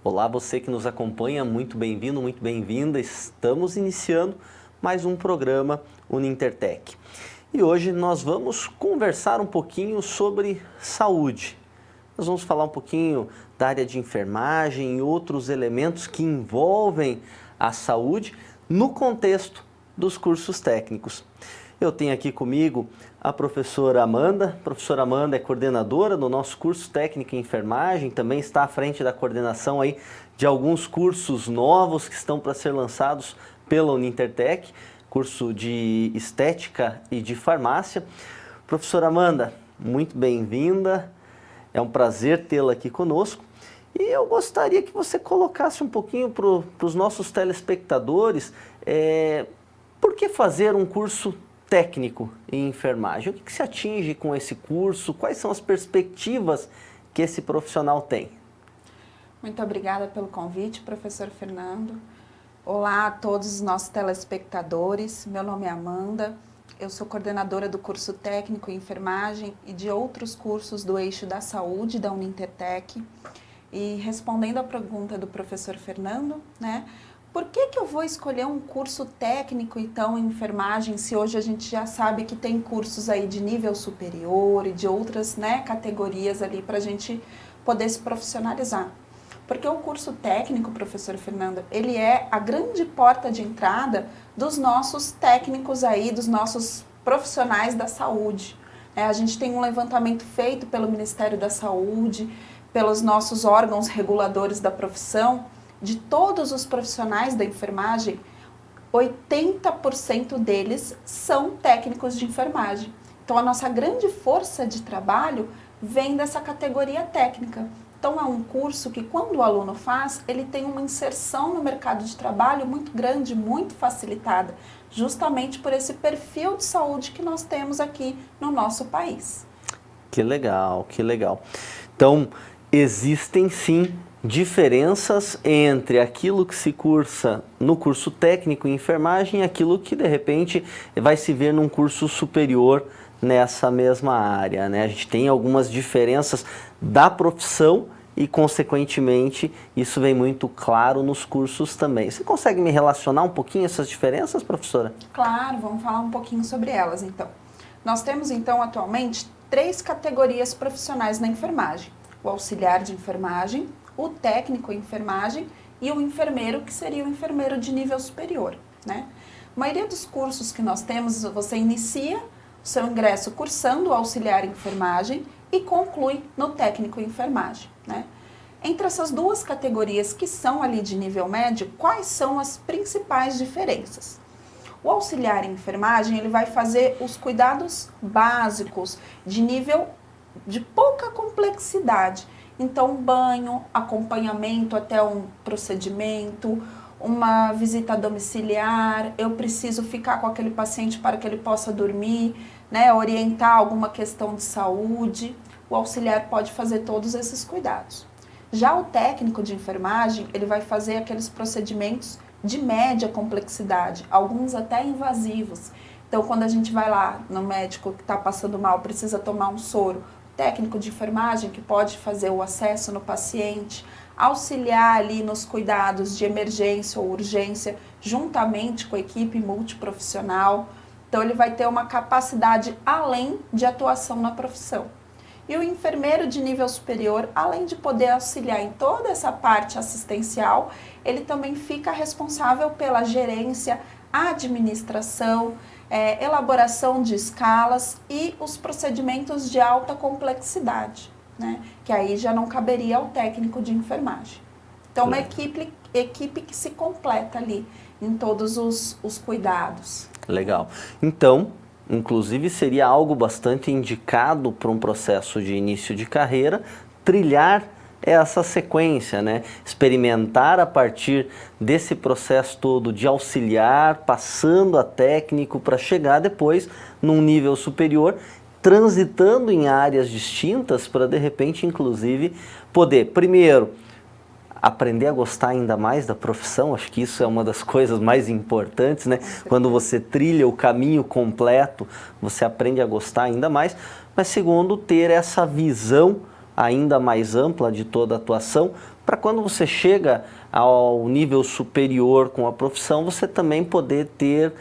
Olá, você que nos acompanha, muito bem-vindo, muito bem-vinda. Estamos iniciando mais um programa Unintertech. E hoje nós vamos conversar um pouquinho sobre saúde. Nós vamos falar um pouquinho da área de enfermagem e outros elementos que envolvem a saúde no contexto dos cursos técnicos. Eu tenho aqui comigo a professora Amanda. A professora Amanda é coordenadora do nosso curso técnico em enfermagem, também está à frente da coordenação aí de alguns cursos novos que estão para ser lançados pela Unintertech, curso de estética e de farmácia. Professora Amanda, muito bem-vinda, é um prazer tê-la aqui conosco. E eu gostaria que você colocasse um pouquinho para os nossos telespectadores, por que fazer um curso técnico em enfermagem? O que se atinge com esse curso? Quais são as perspectivas que esse profissional tem? Muito obrigada pelo convite, professor Fernando. Olá a todos os nossos telespectadores. Meu nome é Amanda. Eu sou coordenadora do curso técnico em enfermagem e de outros cursos do eixo da saúde da Unintertech. E respondendo à pergunta do professor Fernando, por que eu vou escolher um curso técnico, então, em enfermagem, se hoje a gente já sabe que tem cursos aí de nível superior e de outras categorias ali para a gente poder se profissionalizar? Porque o curso técnico, professor Fernando, ele é a grande porta de entrada dos nossos técnicos aí, dos nossos profissionais da saúde. A gente tem um levantamento feito pelo Ministério da Saúde, pelos nossos órgãos reguladores da profissão, de todos os profissionais da enfermagem, 80% deles são técnicos de enfermagem. Então, a nossa grande força de trabalho vem dessa categoria técnica. Então, é um curso que, quando o aluno faz, ele tem uma inserção no mercado de trabalho muito grande, muito facilitada, justamente por esse perfil de saúde que nós temos aqui no nosso país. Que legal, que legal. Então, existem sim diferenças entre aquilo que se cursa no curso técnico em enfermagem e aquilo que de repente vai se ver num curso superior nessa mesma área, A gente tem algumas diferenças da profissão e, consequentemente, isso vem muito claro nos cursos também. Você consegue me relacionar um pouquinho essas diferenças, professora? Claro, vamos falar um pouquinho sobre elas, então. Nós temos, então, atualmente, 3 categorias profissionais na enfermagem: o auxiliar de enfermagem, o técnico em enfermagem e o enfermeiro, que seria o enfermeiro de nível superior, A maioria dos cursos que nós temos, você inicia o seu ingresso cursando o auxiliar em enfermagem e conclui no técnico em enfermagem, Entre essas duas categorias que são ali de nível médio, quais são as principais diferenças? O auxiliar em enfermagem, ele vai fazer os cuidados básicos de nível de pouca complexidade. Então, banho, acompanhamento até um procedimento, uma visita domiciliar, eu preciso ficar com aquele paciente para que ele possa dormir, orientar alguma questão de saúde. O auxiliar pode fazer todos esses cuidados. Já o técnico de enfermagem, ele vai fazer aqueles procedimentos de média complexidade, alguns até invasivos. Então, quando a gente vai lá no médico que está passando mal, precisa tomar um soro, técnico de enfermagem que pode fazer o acesso no paciente, auxiliar ali nos cuidados de emergência ou urgência, juntamente com a equipe multiprofissional. Então, ele vai ter uma capacidade além de atuação na profissão. E o enfermeiro de nível superior, além de poder auxiliar em toda essa parte assistencial, ele também fica responsável pela gerência, administração, elaboração de escalas e os procedimentos de alta complexidade, que aí já não caberia ao técnico de enfermagem. Então, uma equipe que se completa ali em todos os cuidados. Legal. Então, inclusive, seria algo bastante indicado para um processo de início de carreira, trilhar essa sequência, Experimentar a partir desse processo todo de auxiliar, passando a técnico para chegar depois num nível superior, transitando em áreas distintas para, de repente, inclusive, poder, primeiro, aprender a gostar ainda mais da profissão. Acho que isso é uma das coisas mais importantes, Quando você trilha o caminho completo, você aprende a gostar ainda mais. Mas segundo, ter essa visão ainda mais ampla de toda a atuação, para quando você chega ao nível superior com a profissão, você também poder ter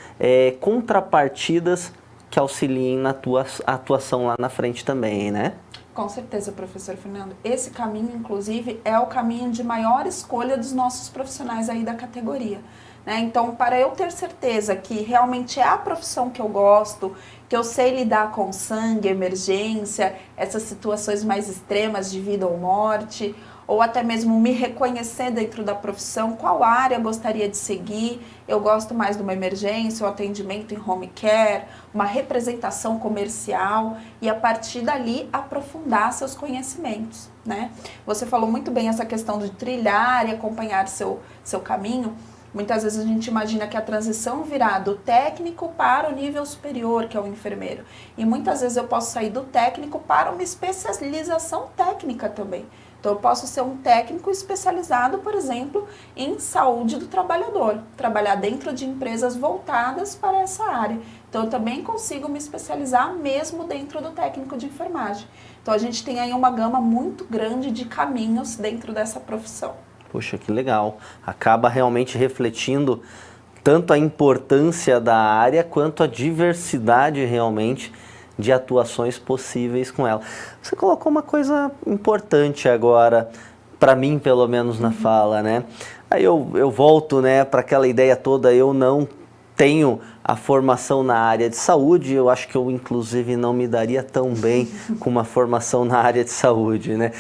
contrapartidas que auxiliem na tua atuação lá na frente também, né? Com certeza, professor Fernando. Esse caminho, inclusive, é o caminho de maior escolha dos nossos profissionais aí da categoria, né? Então, para eu ter certeza que realmente é a profissão que eu gosto, que eu sei lidar com sangue, emergência, essas situações mais extremas de vida ou morte, ou até mesmo me reconhecer dentro da profissão, qual área eu gostaria de seguir, eu gosto mais de uma emergência, um atendimento em home care, uma representação comercial, e a partir dali aprofundar seus conhecimentos, né? Você falou muito bem essa questão de trilhar e acompanhar seu caminho. Muitas vezes a gente imagina que a transição virá do técnico para o nível superior, que é o enfermeiro. E muitas vezes eu posso sair do técnico para uma especialização técnica também. Então, eu posso ser um técnico especializado, por exemplo, em saúde do trabalhador, trabalhar dentro de empresas voltadas para essa área. Então, eu também consigo me especializar mesmo dentro do técnico de enfermagem. Então, a gente tem aí uma gama muito grande de caminhos dentro dessa profissão. Poxa, que legal. Acaba realmente refletindo tanto a importância da área quanto a diversidade realmente de atuações possíveis com ela. Você colocou uma coisa importante agora, para mim pelo menos na fala, né? Aí eu volto, né, para aquela ideia toda, eu não tenho a formação na área de saúde, eu acho que eu inclusive não me daria tão bem com uma formação na área de saúde, né?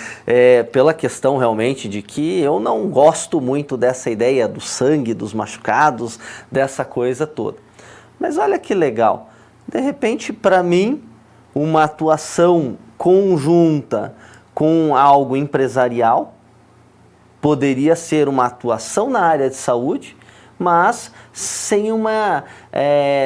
Pela questão realmente de que eu não gosto muito dessa ideia do sangue, dos machucados, dessa coisa toda. Mas olha que legal, de repente para mim uma atuação conjunta com algo empresarial poderia ser uma atuação na área de saúde, mas sem uma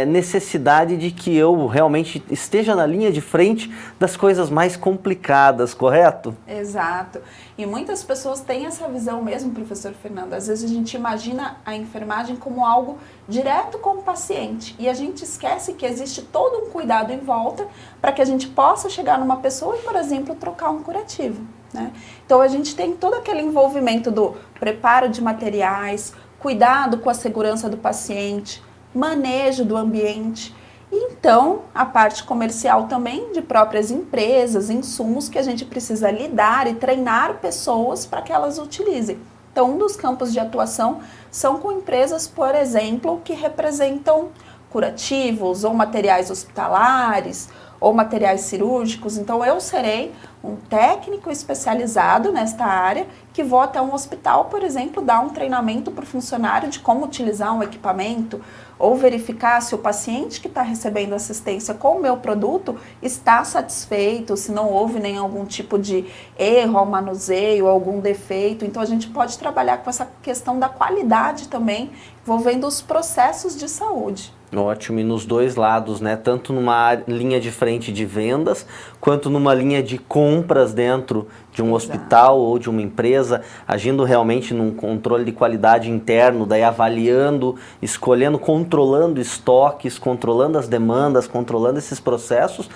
necessidade de que eu realmente esteja na linha de frente das coisas mais complicadas, correto? Exato. E muitas pessoas têm essa visão mesmo, professor Fernando. Às vezes a gente imagina a enfermagem como algo direto com o paciente e a gente esquece que existe todo um cuidado em volta para que a gente possa chegar numa pessoa e, por exemplo, trocar um curativo, né? Então a gente tem todo aquele envolvimento do preparo de materiais, cuidado com a segurança do paciente, manejo do ambiente e então a parte comercial também de próprias empresas, insumos que a gente precisa lidar e treinar pessoas para que elas utilizem. Então um dos campos de atuação são com empresas, por exemplo, que representam curativos ou materiais hospitalares ou materiais cirúrgicos. Então eu serei um técnico especializado nesta área que vou até um hospital, por exemplo, dar um treinamento para o funcionário de como utilizar um equipamento ou verificar se o paciente que está recebendo assistência com o meu produto está satisfeito, se não houve nem algum tipo de erro ao manuseio, algum defeito. Então a gente pode trabalhar com essa questão da qualidade também, envolvendo os processos de saúde. Ótimo, e nos dois lados, né? Tanto numa linha de frente de vendas, quanto numa linha de compras dentro de um hospital ou de uma empresa, agindo realmente num controle de qualidade interno, daí avaliando, escolhendo, controlando estoques, controlando as demandas, controlando esses processos,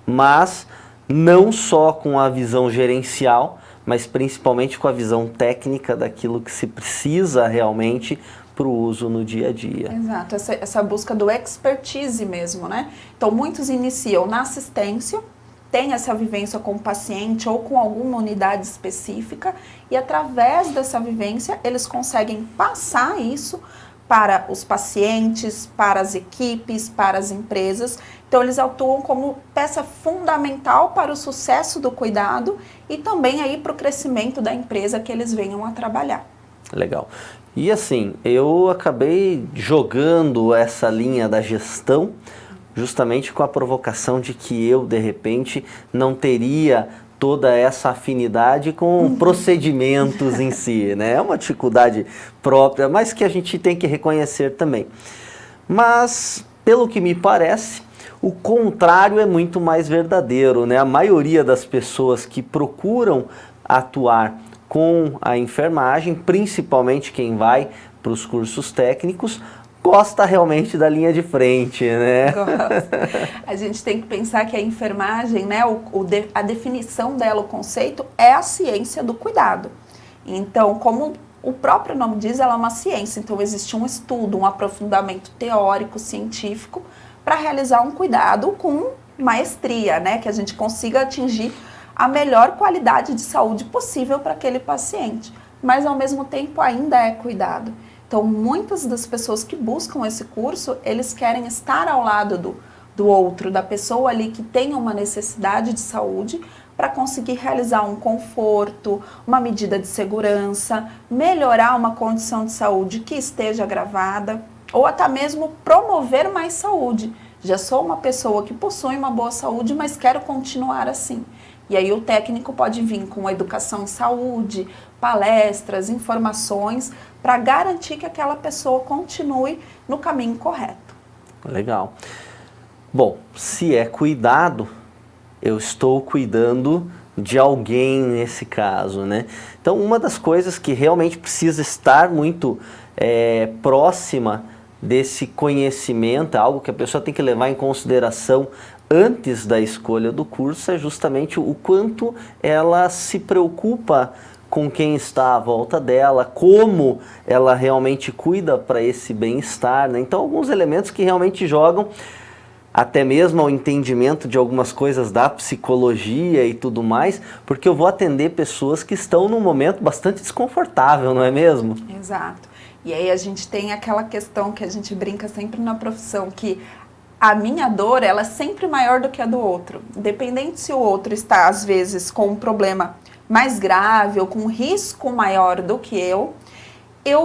mas não só com a visão gerencial, mas principalmente com a visão técnica daquilo que se precisa realmente para o uso no dia a dia. Exato, essa busca do expertise mesmo, né? Então, muitos iniciam na assistência, têm essa vivência com o paciente ou com alguma unidade específica e através dessa vivência eles conseguem passar isso para os pacientes, para as equipes, para as empresas. Então, eles atuam como peça fundamental para o sucesso do cuidado e também aí para o crescimento da empresa que eles venham a trabalhar. Legal. E assim, eu acabei jogando essa linha da gestão justamente com a provocação de que eu, de repente, não teria toda essa afinidade com procedimentos em si, né? É uma dificuldade própria, mas que a gente tem que reconhecer também. Mas, pelo que me parece, o contrário é muito mais verdadeiro, né? A maioria das pessoas que procuram atuar com a enfermagem, principalmente quem vai para os cursos técnicos, gosta realmente da linha de frente, né? Gosto. A gente tem que pensar que a enfermagem, né, a definição dela, o conceito, é a ciência do cuidado. Então, como o próprio nome diz, ela é uma ciência. Então, existe um estudo, um aprofundamento teórico, científico, para realizar um cuidado com maestria, né? Que a gente consiga atingir a melhor qualidade de saúde possível para aquele paciente. Mas, ao mesmo tempo, ainda é cuidado. Então, muitas das pessoas que buscam esse curso, eles querem estar ao lado do outro, da pessoa ali que tem uma necessidade de saúde, para conseguir realizar um conforto, uma medida de segurança, melhorar uma condição de saúde que esteja agravada, ou até mesmo promover mais saúde. Já sou uma pessoa que possui uma boa saúde, mas quero continuar assim. E aí o técnico pode vir com educação em saúde, palestras, informações, para garantir que aquela pessoa continue no caminho correto. Legal. Bom, se é cuidado, eu estou cuidando de alguém nesse caso, né? Então, uma das coisas que realmente precisa estar muito próxima desse conhecimento, algo que a pessoa tem que levar em consideração antes da escolha do curso, é justamente o quanto ela se preocupa com quem está à volta dela, como ela realmente cuida para esse bem-estar, né? Então, alguns elementos que realmente jogam até mesmo ao entendimento de algumas coisas da psicologia e tudo mais, porque eu vou atender pessoas que estão num momento bastante desconfortável, não é mesmo? Exato. E aí a gente tem aquela questão que a gente brinca sempre na profissão, que a minha dor, ela é sempre maior do que a do outro. Independente se o outro está, às vezes, com um problema mais grave ou com um risco maior do que eu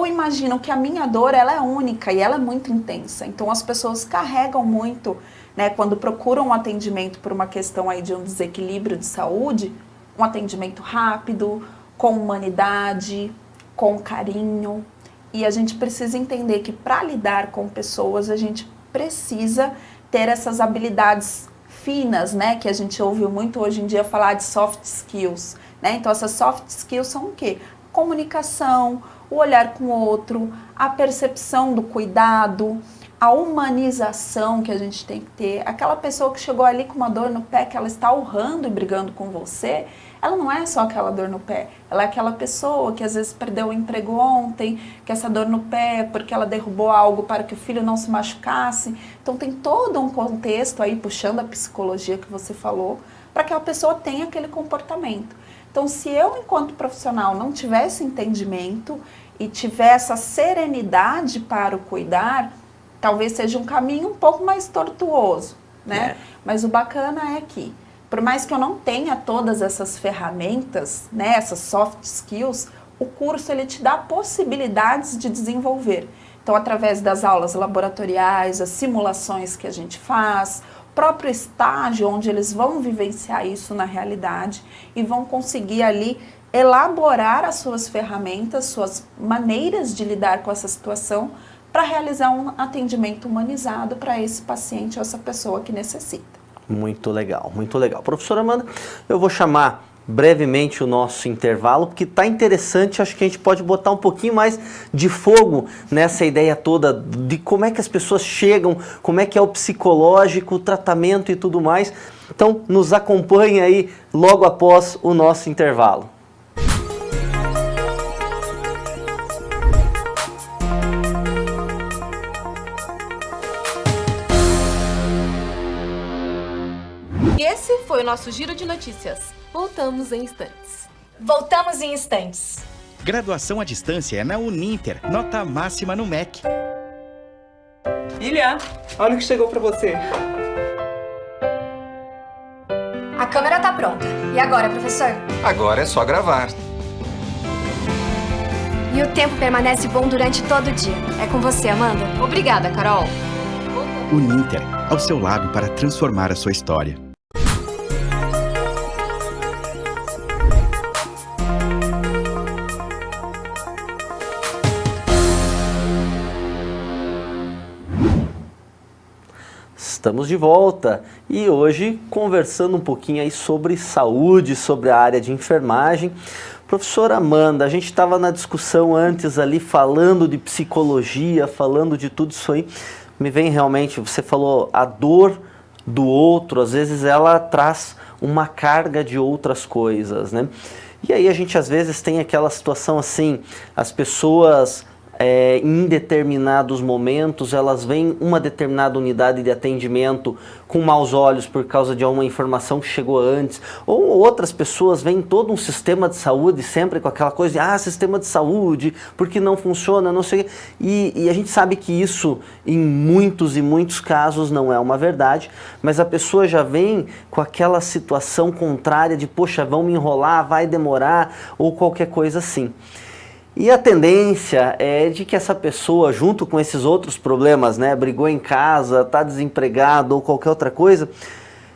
imagino que a minha dor, ela é única e ela é muito intensa. Então, as pessoas carregam muito, né, quando procuram um atendimento por uma questão aí de um desequilíbrio de saúde, um atendimento rápido, com humanidade, com carinho. E a gente precisa entender que para lidar com pessoas, a gente precisa ter essas habilidades finas, né, que a gente ouve muito hoje em dia falar de soft skills, né? Então, essas soft skills são o quê? Comunicação, o olhar com o outro, a percepção do cuidado, a humanização que a gente tem que ter. Aquela pessoa que chegou ali com uma dor no pé, que ela está urrando e brigando com você, ela não é só aquela dor no pé, ela é aquela pessoa que às vezes perdeu o emprego ontem, que essa dor no pé é porque ela derrubou algo para que o filho não se machucasse. Então tem todo um contexto aí, puxando a psicologia que você falou, para que a pessoa tenha aquele comportamento. Então, se eu, enquanto profissional, não tiver esse entendimento e tiver essa serenidade para o cuidar, talvez seja um caminho um pouco mais tortuoso, né? Mas o bacana é que, por mais que eu não tenha todas essas ferramentas, né, essas soft skills, o curso ele te dá possibilidades de desenvolver. Então, através das aulas laboratoriais, as simulações que a gente faz, próprio estágio onde eles vão vivenciar isso na realidade e vão conseguir ali elaborar as suas ferramentas, suas maneiras de lidar com essa situação para realizar um atendimento humanizado para esse paciente ou essa pessoa que necessita. Muito legal, muito legal. Professora Amanda, eu vou chamar brevemente o nosso intervalo, porque está interessante, acho que a gente pode botar um pouquinho mais de fogo nessa ideia toda de como é que as pessoas chegam, como é que é o psicológico, o tratamento e tudo mais. Então, nos acompanhe aí logo após o nosso intervalo. E esse foi o nosso Giro de Notícias. Voltamos em instantes. Voltamos em instantes. Graduação à distância é na Uninter. Nota máxima no MEC. Ilha, olha o que chegou pra você. A câmera tá pronta. E agora, professor? Agora é só gravar. E o tempo permanece bom durante todo o dia. É com você, Amanda. Obrigada, Carol. Uninter, ao seu lado para transformar a sua história. Estamos de volta e hoje conversando um pouquinho aí sobre saúde, sobre a área de enfermagem, Professora Amanda, a gente estava na discussão antes ali, falando de psicologia, falando de tudo isso aí. Me vem realmente, você falou, a dor do outro, às vezes ela traz uma carga de outras coisas, né? E aí a gente às vezes tem aquela situação assim, as pessoas em determinados momentos, elas veem uma determinada unidade de atendimento com maus olhos por causa de uma informação que chegou antes, ou outras pessoas veem todo um sistema de saúde sempre com aquela coisa de, sistema de saúde, porque não funciona, não sei o quê. E a gente sabe que isso, em muitos e muitos casos, não é uma verdade, mas a pessoa já vem com aquela situação contrária de, poxa, vão me enrolar, vai demorar, ou qualquer coisa assim. E a tendência é de que essa pessoa, junto com esses outros problemas, né, brigou em casa, está desempregado ou qualquer outra coisa,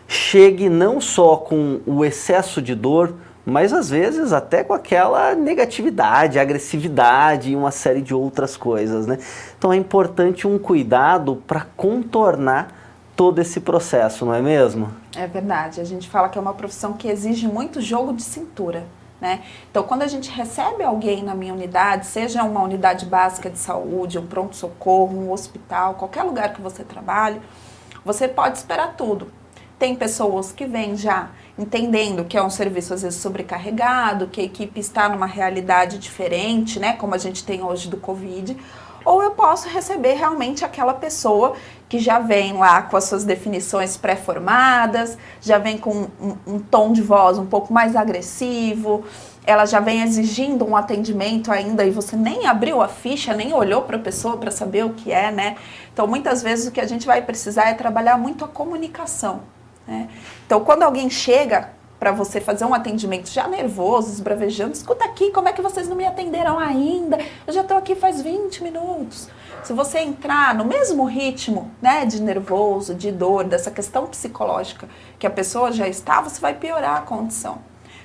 chegue não só com o excesso de dor, mas às vezes até com aquela negatividade, agressividade e uma série de outras coisas, né? Então é importante um cuidado para contornar todo esse processo, não é mesmo? É verdade, a gente fala que é uma profissão que exige muito jogo de cintura. Né? Então, quando a gente recebe alguém na minha unidade, seja uma unidade básica de saúde, um pronto-socorro, um hospital, qualquer lugar que você trabalhe, você pode esperar tudo. Tem pessoas que vêm já entendendo que é um serviço às vezes sobrecarregado, que a equipe está numa realidade diferente, né, como a gente tem hoje do Covid, ou eu posso receber realmente aquela pessoa que já vem lá com as suas definições pré-formadas, já vem com um tom de voz um pouco mais agressivo, ela já vem exigindo um atendimento ainda e você nem abriu a ficha, nem olhou para a pessoa para saber o que é, né? Então, muitas vezes o que a gente vai precisar é trabalhar muito a comunicação, né? Então, quando alguém chega para você fazer um atendimento já nervoso, esbravejando, escuta aqui, como é que vocês não me atenderam ainda? Eu já estou aqui faz 20 minutos. Se você entrar no mesmo ritmo, né, de nervoso, de dor, dessa questão psicológica que a pessoa já está, você vai piorar a condição.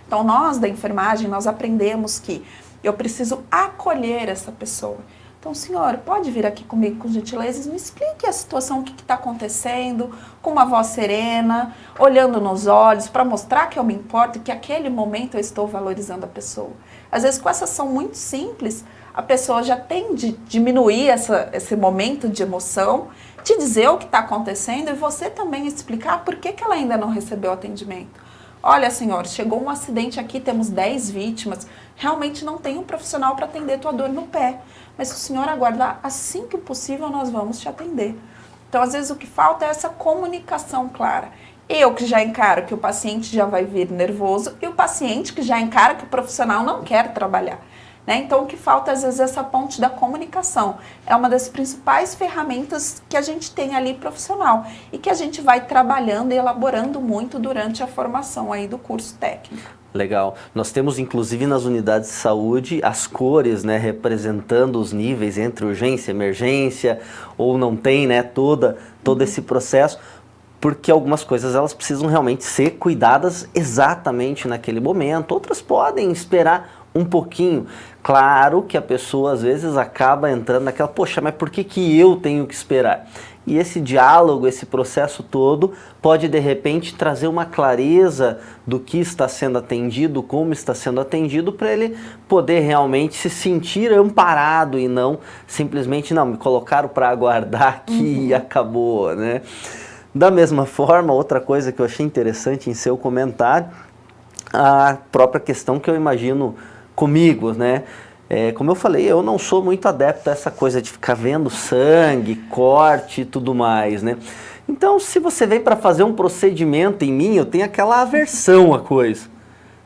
Então, nós da enfermagem, nós aprendemos que eu preciso acolher essa pessoa. Então, senhor, pode vir aqui comigo com gentileza e me explique a situação, o que está acontecendo, com uma voz serena, olhando nos olhos, para mostrar que eu me importo e que naquele momento eu estou valorizando a pessoa. Às vezes, com essa ação muito simples, a pessoa já tem de diminuir esse momento de emoção, te dizer o que está acontecendo e você também explicar por que ela ainda não recebeu atendimento. Olha, senhor, chegou um acidente aqui, temos 10 vítimas, realmente não tem um profissional para atender tua dor no pé. Mas se o senhor aguardar, assim que possível, nós vamos te atender. Então, às vezes, o que falta é essa comunicação clara. Eu que já encaro que o paciente já vai vir nervoso e o paciente que já encara que o profissional não quer trabalhar. Né? Então, o que falta, às vezes, é essa ponte da comunicação. É uma das principais ferramentas que a gente tem ali profissional e que a gente vai trabalhando e elaborando muito durante a formação aí do curso técnico. Legal. Nós temos, inclusive, nas unidades de saúde, as cores, né, representando os níveis entre urgência, emergência, ou não tem, né, todo esse processo, porque algumas coisas elas precisam realmente ser cuidadas exatamente naquele momento, outras podem esperar um pouquinho. Claro que a pessoa às vezes acaba entrando naquela, poxa, mas por que eu tenho que esperar? E esse diálogo, esse processo todo, pode de repente trazer uma clareza do que está sendo atendido, como está sendo atendido, para ele poder realmente se sentir amparado e não simplesmente, não, me colocaram para aguardar aqui e acabou, né? Da mesma forma, outra coisa que eu achei interessante em seu comentário, a própria questão que eu imagino comigo, né? Como eu falei, eu não sou muito adepto a essa coisa de ficar vendo sangue, corte e tudo mais, né? Então, se você vem para fazer um procedimento em mim, eu tenho aquela aversão à coisa,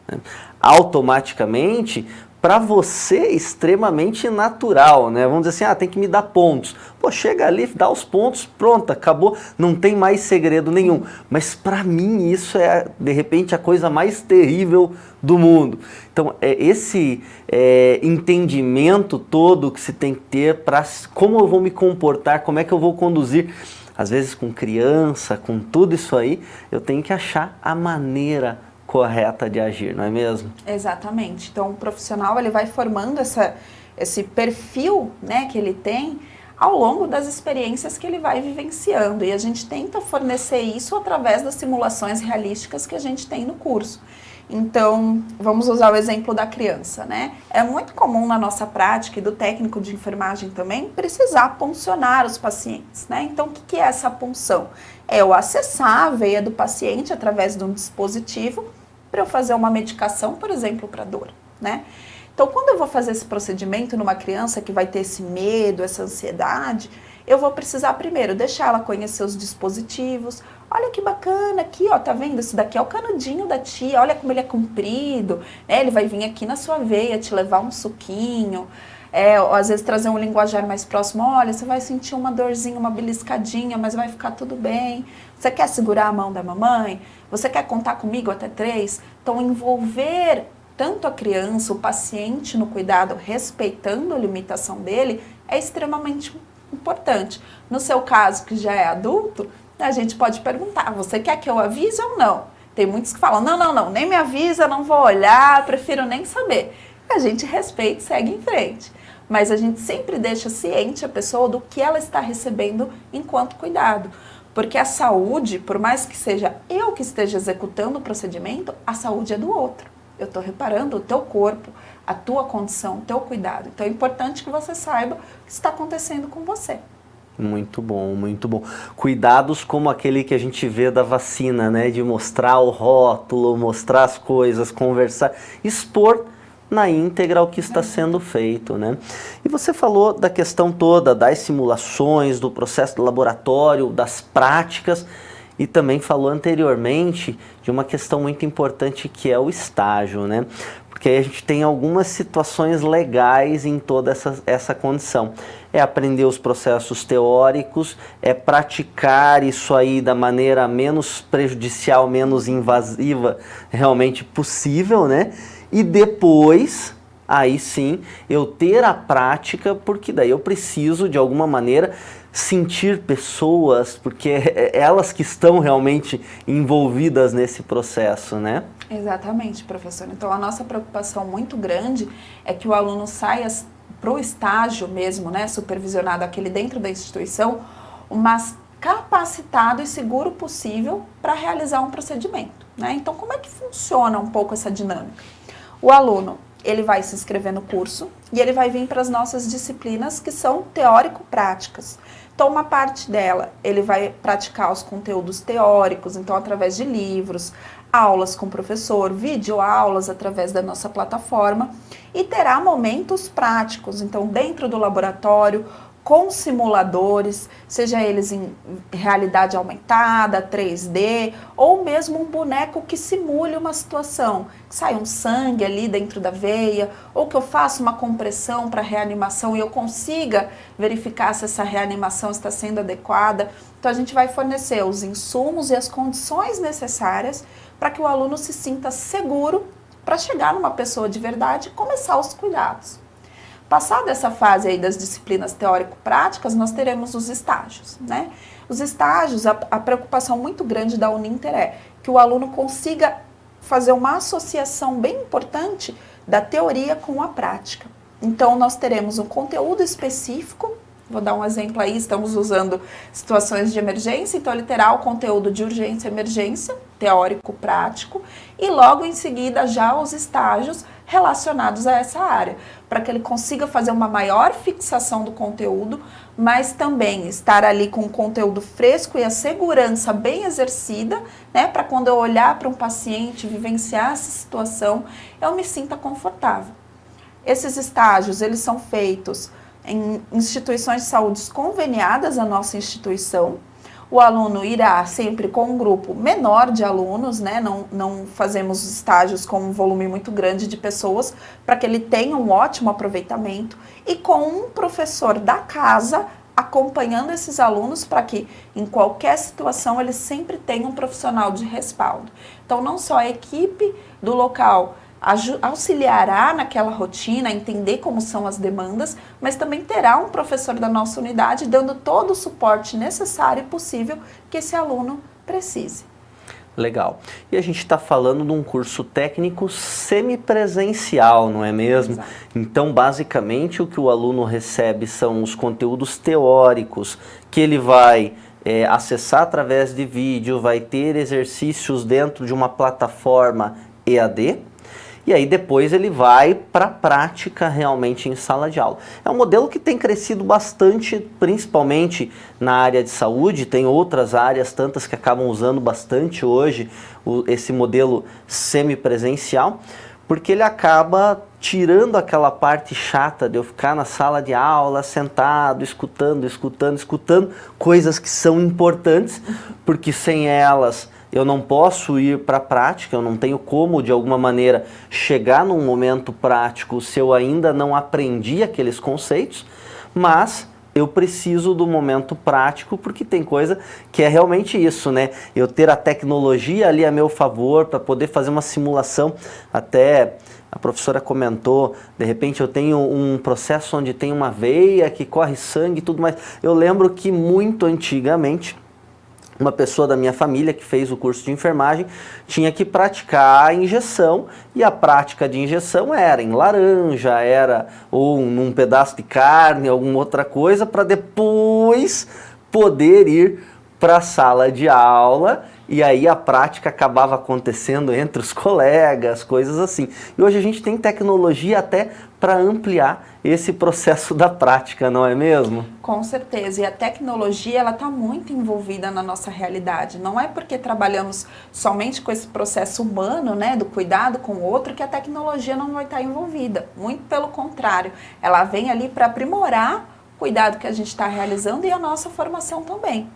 né? Automaticamente, para você é extremamente natural, né? Vamos dizer assim, tem que me dar pontos. Pô, chega ali, dá os pontos, pronto, acabou, não tem mais segredo nenhum. Mas para mim isso é, de repente, a coisa mais terrível do mundo. Então, esse entendimento todo que se tem que ter para como eu vou me comportar, como é que eu vou conduzir, às vezes com criança, com tudo isso aí, eu tenho que achar a maneira correta de agir, não é mesmo? Exatamente. Então, o profissional ele vai formando esse perfil, né, que ele tem ao longo das experiências que ele vai vivenciando. E a gente tenta fornecer isso através das simulações realísticas que a gente tem no curso. Então, vamos usar o exemplo da criança, né? É muito comum na nossa prática e do técnico de enfermagem também precisar puncionar os pacientes, né? Então, o que é essa punção? É eu acessar a veia do paciente através de um dispositivo para eu fazer uma medicação, por exemplo, para dor, né? Então, quando eu vou fazer esse procedimento numa criança que vai ter esse medo, essa ansiedade, eu vou precisar primeiro deixar ela conhecer os dispositivos. Olha que bacana aqui, ó, tá vendo? Esse daqui é o canudinho da tia, olha como ele é comprido, né? Ele vai vir aqui na sua veia te levar um suquinho, ou às vezes trazer um linguajar mais próximo. Olha, você vai sentir uma dorzinha, uma beliscadinha, mas vai ficar tudo bem. Você quer segurar a mão da mamãe? Você quer contar comigo até 3? Então, envolver tanto a criança, o paciente no cuidado, respeitando a limitação dele, é extremamente importante. No seu caso, que já é adulto, a gente pode perguntar, você quer que eu avise ou não? Tem muitos que falam, não, nem me avisa, não vou olhar, prefiro nem saber. A gente respeita e segue em frente. Mas a gente sempre deixa ciente a pessoa do que ela está recebendo enquanto cuidado. Porque a saúde, por mais que seja eu que esteja executando o procedimento, a saúde é do outro. Eu estou reparando o teu corpo, a tua condição, o teu cuidado. Então é importante que você saiba o que está acontecendo com você. Muito bom, muito bom. Cuidados como aquele que a gente vê da vacina, né? De mostrar o rótulo, mostrar as coisas, conversar, expor na íntegra o que está sendo feito, né? E você falou da questão toda das simulações, do processo do laboratório, das práticas, e também falou anteriormente de uma questão muito importante que é o estágio, né? Porque aí a gente tem algumas situações legais em toda essa condição. É aprender os processos teóricos, é praticar isso aí da maneira menos prejudicial, menos invasiva realmente possível, né? E depois, aí sim, eu ter a prática, porque daí eu preciso, de alguma maneira, sentir pessoas, porque é elas que estão realmente envolvidas nesse processo, né? Exatamente, professor. Então, a nossa preocupação muito grande é que o aluno saia para o estágio mesmo, né, supervisionado, aquele dentro da instituição, o mais capacitado e seguro possível para realizar um procedimento, né? Então, como é que funciona um pouco essa dinâmica? O aluno, ele vai se inscrever no curso e ele vai vir para as nossas disciplinas que são teórico-práticas. Então, uma parte dela, ele vai praticar os conteúdos teóricos, então através de livros, aulas com o professor, videoaulas através da nossa plataforma e terá momentos práticos, então dentro do laboratório, com simuladores, seja eles em realidade aumentada, 3D, ou mesmo um boneco que simule uma situação, que sai um sangue ali dentro da veia, ou que eu faça uma compressão para reanimação e eu consiga verificar se essa reanimação está sendo adequada. Então a gente vai fornecer os insumos e as condições necessárias para que o aluno se sinta seguro para chegar numa pessoa de verdade e começar os cuidados. Passada essa fase aí das disciplinas teórico-práticas, nós teremos os estágios, né? Os estágios, a preocupação muito grande da Uninter é que o aluno consiga fazer uma associação bem importante da teoria com a prática. Então, nós teremos um conteúdo específico, vou dar um exemplo aí, estamos usando situações de emergência, então ele terá o conteúdo de urgência e emergência, teórico-prático, e logo em seguida já os estágios relacionados a essa área, para que ele consiga fazer uma maior fixação do conteúdo, mas também estar ali com o conteúdo fresco e a segurança bem exercida, né, para quando eu olhar para um paciente, vivenciar essa situação, eu me sinta confortável. Esses estágios, eles são feitos em instituições de saúde conveniadas à nossa instituição. O aluno irá sempre com um grupo menor de alunos, né? Não fazemos estágios com um volume muito grande de pessoas, para que ele tenha um ótimo aproveitamento, e com um professor da casa acompanhando esses alunos para que, em qualquer situação, eles sempre tenham um profissional de respaldo. Então, não só a equipe do local auxiliará naquela rotina, entender como são as demandas, mas também terá um professor da nossa unidade dando todo o suporte necessário e possível que esse aluno precise. Legal. E a gente está falando de um curso técnico semipresencial, não é mesmo? Exato. Então, basicamente, o que o aluno recebe são os conteúdos teóricos que ele vai acessar através de vídeo, vai ter exercícios dentro de uma plataforma EAD, e aí depois ele vai para a prática realmente em sala de aula. É um modelo que tem crescido bastante, principalmente na área de saúde, tem outras áreas, tantas que acabam usando bastante hoje esse modelo semipresencial, porque ele acaba tirando aquela parte chata de eu ficar na sala de aula, sentado, escutando coisas que são importantes, porque sem elas eu não posso ir para a prática, eu não tenho como, de alguma maneira, chegar num momento prático se eu ainda não aprendi aqueles conceitos, mas eu preciso do momento prático, porque tem coisa que é realmente isso, né? Eu ter a tecnologia ali a meu favor para poder fazer uma simulação. Até a professora comentou, de repente eu tenho um processo onde tem uma veia que corre sangue e tudo mais. Eu lembro que muito antigamente, uma pessoa da minha família que fez o curso de enfermagem tinha que praticar a injeção, e a prática de injeção era em laranja, era ou num pedaço de carne, alguma outra coisa, para depois poder ir para a sala de aula, e aí a prática acabava acontecendo entre os colegas, coisas assim. E hoje a gente tem tecnologia até para ampliar esse processo da prática, não é mesmo? Com certeza, e a tecnologia ela está muito envolvida na nossa realidade. Não é porque trabalhamos somente com esse processo humano, né, do cuidado com o outro, que a tecnologia não vai estar envolvida. Muito pelo contrário, ela vem ali para aprimorar o cuidado que a gente está realizando e a nossa formação também.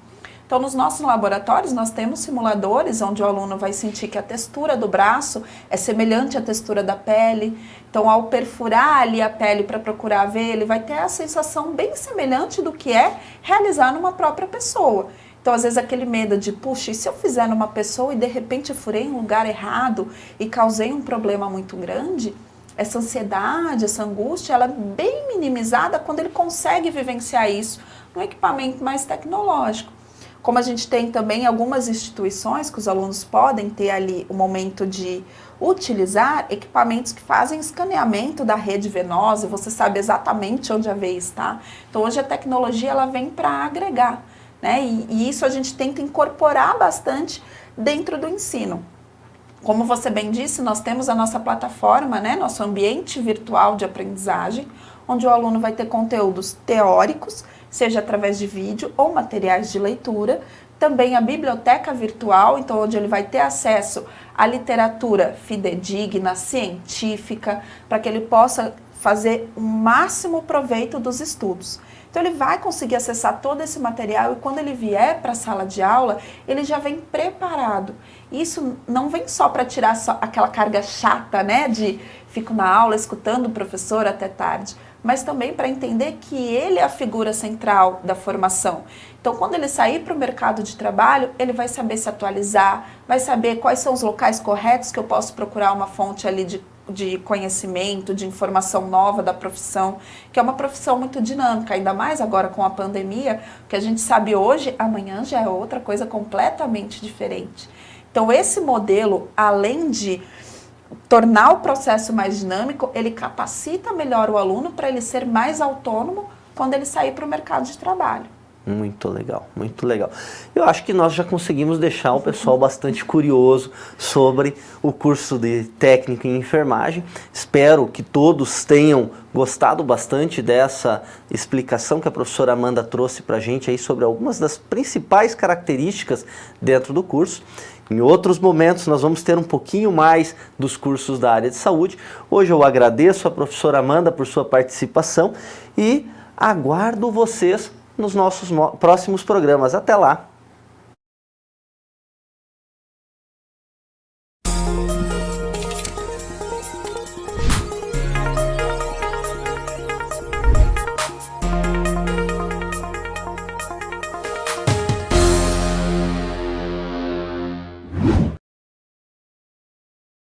Então, nos nossos laboratórios, nós temos simuladores onde o aluno vai sentir que a textura do braço é semelhante à textura da pele. Então, ao perfurar ali a pele para procurar ver, ele vai ter a sensação bem semelhante do que é realizar numa própria pessoa. Então, às vezes, aquele medo de, puxa, e se eu fizer numa pessoa e de repente eu furei em um lugar errado e causei um problema muito grande? Essa ansiedade, essa angústia, ela é bem minimizada quando ele consegue vivenciar isso num equipamento mais tecnológico. Como a gente tem também algumas instituições que os alunos podem ter ali o momento de utilizar equipamentos que fazem escaneamento da rede venosa, e você sabe exatamente onde a veia está. Então hoje a tecnologia ela vem para agregar, né? E isso a gente tenta incorporar bastante dentro do ensino. Como você bem disse, nós temos a nossa plataforma, né? Nosso ambiente virtual de aprendizagem, onde o aluno vai ter conteúdos teóricos, seja através de vídeo ou materiais de leitura. Também a biblioteca virtual, então onde ele vai ter acesso à literatura fidedigna, científica, para que ele possa fazer o máximo proveito dos estudos. Então ele vai conseguir acessar todo esse material, e quando ele vier para a sala de aula, ele já vem preparado. Isso não vem só para tirar aquela carga chata, né, de fico na aula escutando o professor até tarde, mas também para entender que ele é a figura central da formação. Então, quando ele sair para o mercado de trabalho, ele vai saber se atualizar, vai saber quais são os locais corretos que eu posso procurar uma fonte ali de conhecimento, de informação nova da profissão, que é uma profissão muito dinâmica, ainda mais agora com a pandemia, que a gente sabe hoje, amanhã já é outra coisa completamente diferente. Então, esse modelo, além de tornar o processo mais dinâmico, ele capacita melhor o aluno para ele ser mais autônomo quando ele sair para o mercado de trabalho. Muito legal, muito legal. Eu acho que nós já conseguimos deixar o pessoal bastante curioso sobre o curso de técnico em enfermagem. Espero que todos tenham gostado bastante dessa explicação que a professora Amanda trouxe para a gente aí sobre algumas das principais características dentro do curso. Em outros momentos nós vamos ter um pouquinho mais dos cursos da área de saúde. Hoje eu agradeço a professora Amanda por sua participação e aguardo vocês nos nossos próximos programas. Até lá!